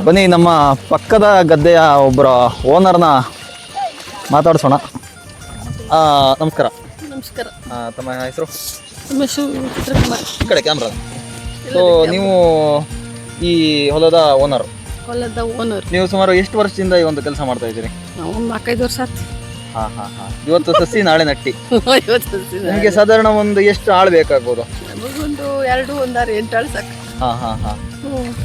ಬನ್ನಿ ನಮ್ಮ ಪಕ್ಕದ ಗದ್ದೆಯ ಒಬ್ಬರ ಓನರ್ನ ಮಾತಾಡ್ಸೋಣ. ನಮಸ್ಕಾರ. ನಮಸ್ಕಾರ. ತಮ್ಮ ಹೆಸರು? ಈ ಕಡೆ ಕ್ಯಾಮ್ರಾ. ಸೊ ನೀವು ಈ ಹೊಲದ ಓನರ್? ಹೊಲದ ಓನರ್. ನೀವು ಸುಮಾರು ಎಷ್ಟು ವರ್ಷದಿಂದ ಈ ಒಂದು ಕೆಲಸ ಮಾಡ್ತಾ ಇದ್ದೀರಿ? ನಾವು 4-5 ವರ್ಷ ಆಯ್ತು. ಇವತ್ತು ಸಸಿ ನಾಳೆ ನಟ್ಟಿ. ನಿಮಗೆ ಸಾಧಾರಣ ಒಂದು ಎಷ್ಟು ಆಳು ಬೇಕಾಗ್ಬೋದು? ಒಂದು 2-8 ಆಳು ಸಾಕು.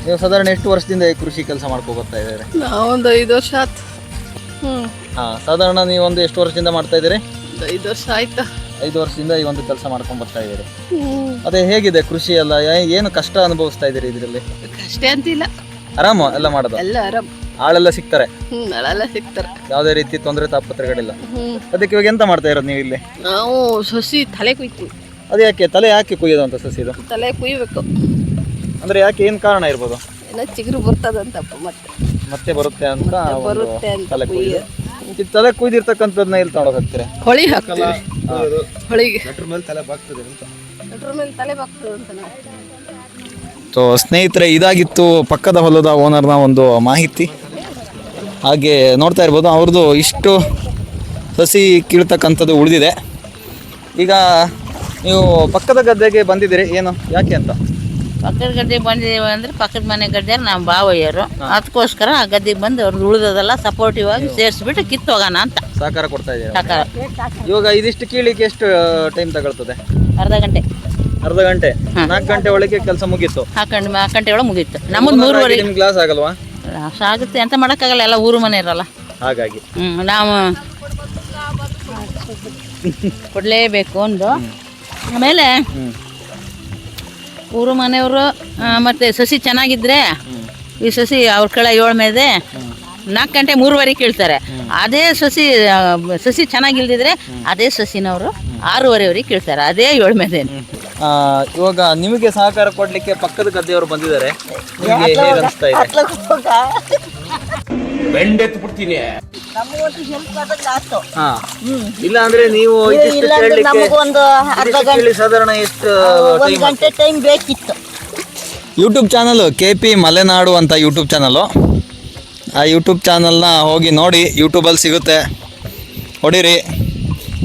ನೀವು ಸಾಧಾರಣ ಎಷ್ಟು ವರ್ಷದಿಂದ ಈ ಕೃಷಿ ಕೆಲಸ ಮಾಡ್ಕೊ ಬರ್ತಾ ಇದ್ದೀರಿ? ನಾವೊಂದು 5 ವರ್ಷ ಆಯ್ತು. ಸಾಧಾರಣ ನೀವು ಒಂದು ಎಷ್ಟು ವರ್ಷದಿಂದ ಮಾಡ್ತಾ ಇದ್ದೀರಿ? 5 ವರ್ಷ ಆಯ್ತಾ. 5 ವರ್ಷದಿಂದ ಈ ಒಂದು ಕೆಲಸ ಮಾಡ್ಕೊಂಡ್ ಬರ್ತಾ ಇದ್ದೀರಿ. ಅದೇ ಹೇಗಿದೆ ಕೃಷಿ ಎಲ್ಲ? ಏನು ಕಷ್ಟ ಅನುಭವಿಸ್ತಾ ಇದ್ದೀರಿ ಇದರಲ್ಲಿ? ಕಷ್ಟ ಅಂತಿಲ್ಲ, ಆರಾಮ ಎಲ್ಲ ಮಾಡೋದು? ಎಲ್ಲ ಆರಾಮ್. ಆಳೆಲ್ಲ ಸಿಗ್ತಾರೆ? ಆಳೆಲ್ಲ ಸಿಗ್ತಾರೆ, ಯಾವುದೇ ರೀತಿ ತೊಂದರೆ ತಾಪತ್ರಗಳಿಲ್ಲ. ಅದಕ್ಕೆ ಇವಾಗ ಎಂತ ಮಾಡ್ತಾ ಇರೋದು ನೀವು ಇಲ್ಲಿ? ನಾವು ಸಸಿ ತಲೆ ಕುಯ್ತೀವಿ. ಅದು ಯಾಕೆ ತಲೆ ಯಾಕೆ ಕುಯ್ಯೋದು ಅಂತ ಸಸಿದು? ತಲೆ ಕುಯ್ಬೇಕು ಅಂದ್ರೆ ಯಾಕೆ, ಏನ್ ಕಾರಣ ಇರ್ಬೋದು? ಎಲ್ಲ ಚಿಗುರು ಬರ್ತದಂತಪ್ಪ, ಮತ್ತೆ ಬರುತ್ತೆ ಅಂತ ಬರುತ್ತೆ ಅಂತ ತಲೆ ಕುಯ್ದು. ಈ ತಲೆ ಕುಯ್ದಿರ್ತಕ್ಕಂಥದ್ದನ್ನ ಎಲ್ಲಿ ತಗೊಂಡೋಗಿ ಹಾಕ್ತೀರಾ? ಹೊಳಿ ಹಾಕ್ತೀವಿ. ಹೊಳಿಗೆ ನಟ್ರ ಮೇಲೆ ತಲೆ ಬಾಗ್ತದೆ ಅಂತ. ನಟ್ರ ಮೇಲೆ ತಲೆ ಬಾಗ್ತದೆ ಅಂತ ನಾವು. ಸೊ ಸ್ನೇಹಿತರೆ, ಇದಾಗಿತ್ತು ಪಕ್ಕದ ಹೊಲದ ಓನರ್ನ ಒಂದು ಮಾಹಿತಿ. ಹಾಗೆ ನೋಡ್ತಾ ಇರ್ಬೋದು ಅವ್ರದ್ದು ಇಷ್ಟು ಸಸಿ ಕೀಳ್ತಕ್ಕಂಥದ್ದು ಉಳಿದಿದೆ. ಈಗ ನೀವು ಪಕ್ಕದ ಗದ್ದೆಗೆ ಬಂದಿದ್ದೀರಿ, ಏನು ಯಾಕೆ ಅಂತ? ಪಕ್ಕದ ಗದ್ದೆಗೆ ಬಂದಿದ್ದೀವಿ ಅಂದರೆ ಪಕ್ಕದ ಮನೆ ಗದ್ದೆ ನಮ್ಮ ಬಾವಯ್ಯರು, ಅದಕ್ಕೋಸ್ಕರ ಆ ಗದ್ದೆಗೆ ಬಂದು ಅವ್ರದ್ದು ಉಳಿದದೆಲ್ಲ ಸಪೋರ್ಟಿವ್ ಆಗಿ ಸೇರಿಸ್ಬಿಟ್ಟು ಕಿತ್ತು ಹೋಗೋಣ ಅಂತ ಸಹಕಾರ ಕೊಡ್ತಾ ಇದ್ದೀರಾ? ಸಹಕಾರ. ಇವಾಗ ಇದಿಷ್ಟು ಕೀಳಿಕ್ಕೆ ಎಷ್ಟು ಟೈಮ್ ತಗೊಳ್ತದೆ? ಅರ್ಧ ಗಂಟೆ. 4 ಗಂಟೆ ಒಳಗೆ ಕೆಲಸ ಮುಗೀತು? 4 ಗಂಟೆ ಒಳಗೆ ಮುಗೀತು. ನಮ್ಮದು 3:30. ನಿಮ್ಗೆ ಗ್ಲಾಸ್ ಆಗಲ್ವಾ? ಆಗುತ್ತೆ, ಎಂತ ಮಾಡೋಕ್ಕಾಗಲ್ಲ, ಎಲ್ಲ ಊರು ಮನೆ ಇರಲ್ಲ ಹಾಗಾಗಿ. ನಾವು ಕೊಡಲೇಬೇಕು ಒಂದು. ಆಮೇಲೆ ಊರು ಮನೆಯವರು ಮತ್ತೆ ಸಸಿ ಚೆನ್ನಾಗಿದ್ರೆ ಈ ಸಸಿ ಅವ್ರ ಕಡೆ 7 ಮೇಲೆ 4 ಗಂಟೆ 3:30 ಕೇಳ್ತಾರೆ. ಅದೇ ಸಸಿ ಚೆನ್ನಾಗಿಲ್ದಿದ್ರೆ ಅದೇ ಸಸಿನವರು 6:30 ಕೇಳ್ತಾರೆ, ಅದೇ 7 ಮೇಲೆ. ಇವಾಗ ನಿಮಗೆ ಸಹಕಾರ ಕೊಡ್ಲಿಕ್ಕೆ ಪಕ್ಕದ ಗದ್ದೆಯವರು ಬಂದಿದ್ದಾರೆ, ನಿಮಗೆ ಹೇಗೆ ಅನಿಸ್ತಾ ಇದೆ? ನಮಗೊಂದು ಹೆಲ್ಪ್ ಆದಾಗ ಆಯ್ತು. ಹಾ ಇಲ್ಲ ಅಂದ್ರೆ ನೀವು ಇಲ್ಲಾಂದ್ರೆ ನಮಗೊಂದು ಅರ್ಧ ಗಂಟೆ ಸಾಧಾರಣ ಎಷ್ಟು 1 ಗಂಟೆ ಟೈಮ್ ಬೇಕಿತ್ತು. ಯೂಟ್ಯೂಬ್ ಚಾನಲ್ KP ಮಲೆನಾಡು ಅಂತ ಯೂಟ್ಯೂಬ್ ಚಾನಲು. ಆ ಯೂಟ್ಯೂಬ್ ಚಾನಲ್ನ ಹೋಗಿ ನೋಡಿ, ಯೂಟ್ಯೂಬಲ್ಲಿ ಸಿಗುತ್ತೆ, ಹೊಡೀರಿ.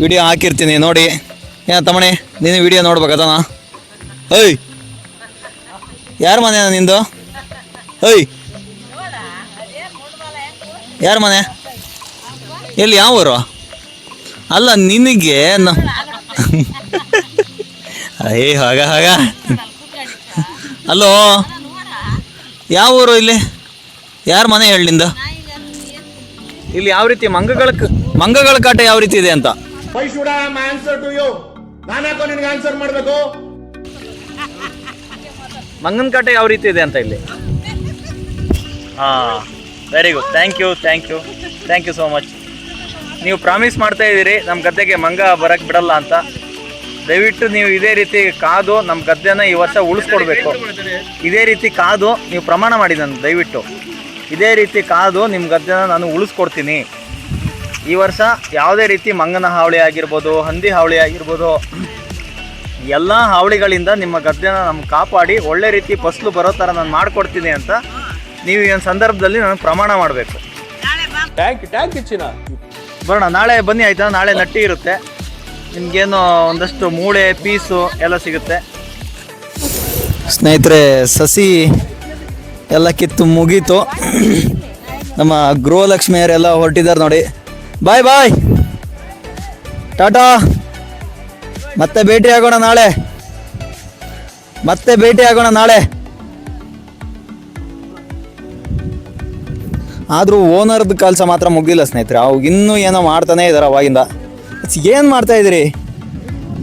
ವಿಡಿಯೋ ಹಾಕಿರ್ತೀನಿ ನೋಡಿ. ಏನ ತಮ್ಮಣಿ ನೀನು ವಿಡಿಯೋ ನೋಡ್ಬೇಕದನ? ಏಯ್ ಯಾರ ಮನೆ ನಿಂದು? ಏಯ್ ಯಾರ ಮನೆ? ಎಲ್ಲಿ ಯಾವ ಊರು? ಅಲ್ಲ ನಿನಗೆ ಅಯ್ಯ ಹಾಗ ಅಲ್ಲೋ ಯಾವ ಊರು? ಇಲ್ಲಿ ಯಾರ ಮನೆ ಹೇಳಿ ನಿಂದು? ಇಲ್ಲಿ ಯಾವ ರೀತಿ ಮಂಗಗಳ ಕಾಟ ಯಾವ ರೀತಿ ಇದೆ ಅಂತ ಮಂಗನ ಕಾಟ ಯಾವ ರೀತಿ ಇದೆ ಅಂತ ಇಲ್ಲಿ. ಹಾಂ very good, thank you so much. ನೀವು ಪ್ರಾಮಿಸ್ ಮಾಡ್ತಾ ಇದ್ದೀರಿ ನಮ್ಮ ಗದ್ದೆಗೆ ಮಂಗ ಬರಕ್ಕೆ ಬಿಡಲ್ಲ ಅಂತ. ದಯವಿಟ್ಟು ನೀವು ಇದೇ ರೀತಿ ಕಾದು ನಮ್ಮ ಗದ್ದೆನ ಈ ವರ್ಷ ಉಳಿಸ್ಕೊಡ್ಬೇಕು. ಇದೇ ರೀತಿ ಕಾದು ನೀವು ಪ್ರಮಾಣ ಮಾಡಿ ನಾನು ದಯವಿಟ್ಟು ಇದೇ ರೀತಿ ಕಾದು ನಿಮ್ಮ ಗದ್ದೆನ ನಾನು ಉಳಿಸ್ಕೊಡ್ತೀನಿ. ಈ ವರ್ಷ ಯಾವುದೇ ರೀತಿ ಮಂಗನ ಹಾವಳಿ ಆಗಿರ್ಬೋದು, ಹಂದಿ ಹಾವಳಿ ಆಗಿರ್ಬೋದು, ಎಲ್ಲ ಹಾವಳಿಗಳಿಂದ ನಿಮ್ಮ ಗದ್ದೆನ ನಮ್ಗೆ ಕಾಪಾಡಿ ಒಳ್ಳೆ ರೀತಿ ಫಸಲು ಬರೋ ಥರ ನಾನು ಮಾಡಿಕೊಡ್ತೀನಿ ಅಂತ ನೀವು ಈ ಒಂದು ಸಂದರ್ಭದಲ್ಲಿ ನಾನು ಪ್ರಮಾಣ ಮಾಡಬೇಕು. ಬರೋಣ, ನಾಳೆ ಬನ್ನಿ ಆಯಿತಾ? ನಾಳೆ ನಟ್ಟಿ ಇರುತ್ತೆ, ನಿಮಗೇನು ಒಂದಷ್ಟು ಮೂಳೆ ಪೀಸು ಎಲ್ಲ ಸಿಗುತ್ತೆ. ಸ್ನೇಹಿತರೆ, ಸಸಿ ಎಲ್ಲ ಕಿತ್ತು ಮುಗೀತು. ನಮ್ಮ ಗೃಹಲಕ್ಷ್ಮಿಯರೆಲ್ಲ ಹೊರಟಿದ್ದಾರೆ ನೋಡಿ. ಬಾಯ್ ಬಾಯ್, ಟಾಟಾ. ಮತ್ತೆ ಭೇಟಿ ಆಗೋಣ ನಾಳೆ. ಆದರೂ ಓನರ್ದು ಕೆಲಸ ಮಾತ್ರ ಮುಗಿದಿಲ್ಲ ಸ್ನೇಹಿತರೆ. ಅವು ಇನ್ನೂ ಏನೋ ಮಾಡ್ತಾನೆ ಇದ್ದಾರೆ ಅವಾಗಿಂದ. ಏನು ಮಾಡ್ತಾ ಇದ್ದೀರಿ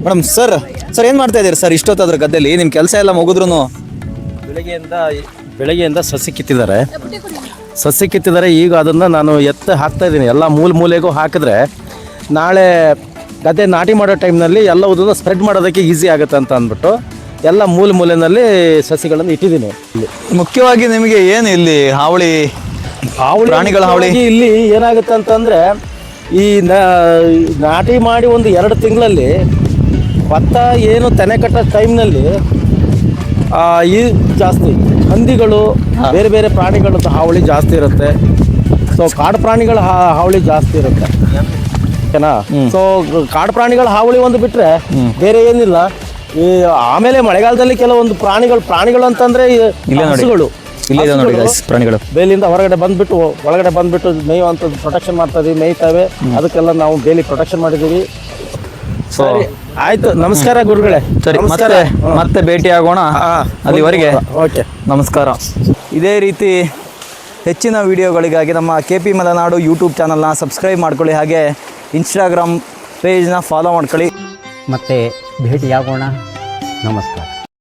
ಮೇಡಮ್? ಸರ್ ಏನು ಮಾಡ್ತಾ ಇದ್ದೀರಿ ಸರ್ ಇಷ್ಟೊತ್ತಾದ್ರೆ ಗದ್ದೆಯಲ್ಲಿ? ನಿಮ್ಮ ಕೆಲಸ ಎಲ್ಲ ಮುಗಿದ್ರು? ಬೆಳಗ್ಗೆಯಿಂದ ಸಸಿ ಕಿತ್ತಿದ್ದಾರೆ. ಈಗ ಅದನ್ನು ನಾನು ಹಾಕ್ತಾ ಇದ್ದೀನಿ. ಎಲ್ಲ ಮೂಲೆಗೂ ಹಾಕಿದ್ರೆ ನಾಳೆ ಗದ್ದೆ ನಾಟಿ ಮಾಡೋ ಟೈಮ್ನಲ್ಲಿ ಎಲ್ಲವುದನ್ನು ಸ್ಪ್ರೆಡ್ ಮಾಡೋದಕ್ಕೆ ಈಸಿ ಆಗುತ್ತೆ ಅಂತ ಅಂದ್ಬಿಟ್ಟು ಎಲ್ಲ ಮೂಲೆಯಲ್ಲಿ ಸಸಿಗಳನ್ನು ಇಟ್ಟಿದ್ದೀನಿ. ಮುಖ್ಯವಾಗಿ ನಿಮಗೆ ಏನು ಇಲ್ಲಿ ಹಾವಳಿ ಪ್ರಾಣಿಗಳ ಹಾವಳಿ ಇಲ್ಲಿ ಏನಾಗುತ್ತೆ ಅಂತಂದರೆ, ಈ ನಾಟಿ ಮಾಡಿ ಒಂದು 2 ತಿಂಗಳಲ್ಲಿ ಭತ್ತ ಏನು ತೆನೆ ಕಟ್ಟೋ ಟೈಮ್ನಲ್ಲಿ ಈ ಜಾಸ್ತಿ ಹಂದಿಗಳು, ಬೇರೆ ಬೇರೆ ಪ್ರಾಣಿಗಳದ್ದು ಹಾವಳಿ ಜಾಸ್ತಿ ಇರುತ್ತೆ. ಸೊ ಕಾಡು ಪ್ರಾಣಿಗಳ ಹಾವಳಿ ಜಾಸ್ತಿ ಇರುತ್ತೆ, ಓಕೆನಾ? ಸೊ ಕಾಡು ಪ್ರಾಣಿಗಳ ಹಾವಳಿ ಒಂದು ಬಿಟ್ಟರೆ ಬೇರೆ ಏನಿಲ್ಲ. ಈ ಆಮೇಲೆ ಮಳೆಗಾಲದಲ್ಲಿ ಕೆಲವೊಂದು ಪ್ರಾಣಿಗಳು ಅಂತಂದರೆ ಹಸುಗಳು, ಪ್ರಾಣಿಗಳು ಬೇಲಿಯಿಂದ ಹೊರಗಡೆ ಬಂದ್ಬಿಟ್ಟು ಒಳಗಡೆ ಬಂದ್ಬಿಟ್ಟು ಮೇಯುವಂಥದ್ದು ಪ್ರೊಟೆಕ್ಷನ್ ಮಾಡ್ತಾ ಇದೀವಿ, ಮೇಯ್ತವೆ. ಅದಕ್ಕೆಲ್ಲ ನಾವು ಬೇಲಿ ಪ್ರೊಟೆಕ್ಷನ್ ಮಾಡಿದ್ದೀವಿ. ಸರಿ, ಆಯ್ತು. ನಮಸ್ಕಾರ ಗುರುಗಳೇ. ಸರಿ, ಮತ್ತೆ ಭೇಟಿ ಆಗೋಣ. ಅಲ್ಲಿವರೆಗೆ ಓಕೆ, ನಮಸ್ಕಾರ. ಇದೇ ರೀತಿ ಹೆಚ್ಚಿನ ವಿಡಿಯೋಗಳಿಗಾಗಿ ನಮ್ಮ KP ಮಲೆನಾಡು ಯೂಟ್ಯೂಬ್ ಚಾನಲ್ನ ಸಬ್ಸ್ಕ್ರೈಬ್ ಮಾಡ್ಕೊಳ್ಳಿ. ಹಾಗೆ ಇನ್ಸ್ಟಾಗ್ರಾಮ್ ಪೇಜ್ನ ಫಾಲೋ ಮಾಡ್ಕೊಳ್ಳಿ. ಮತ್ತೆ ಭೇಟಿಯಾಗೋಣ. ನಮಸ್ಕಾರ.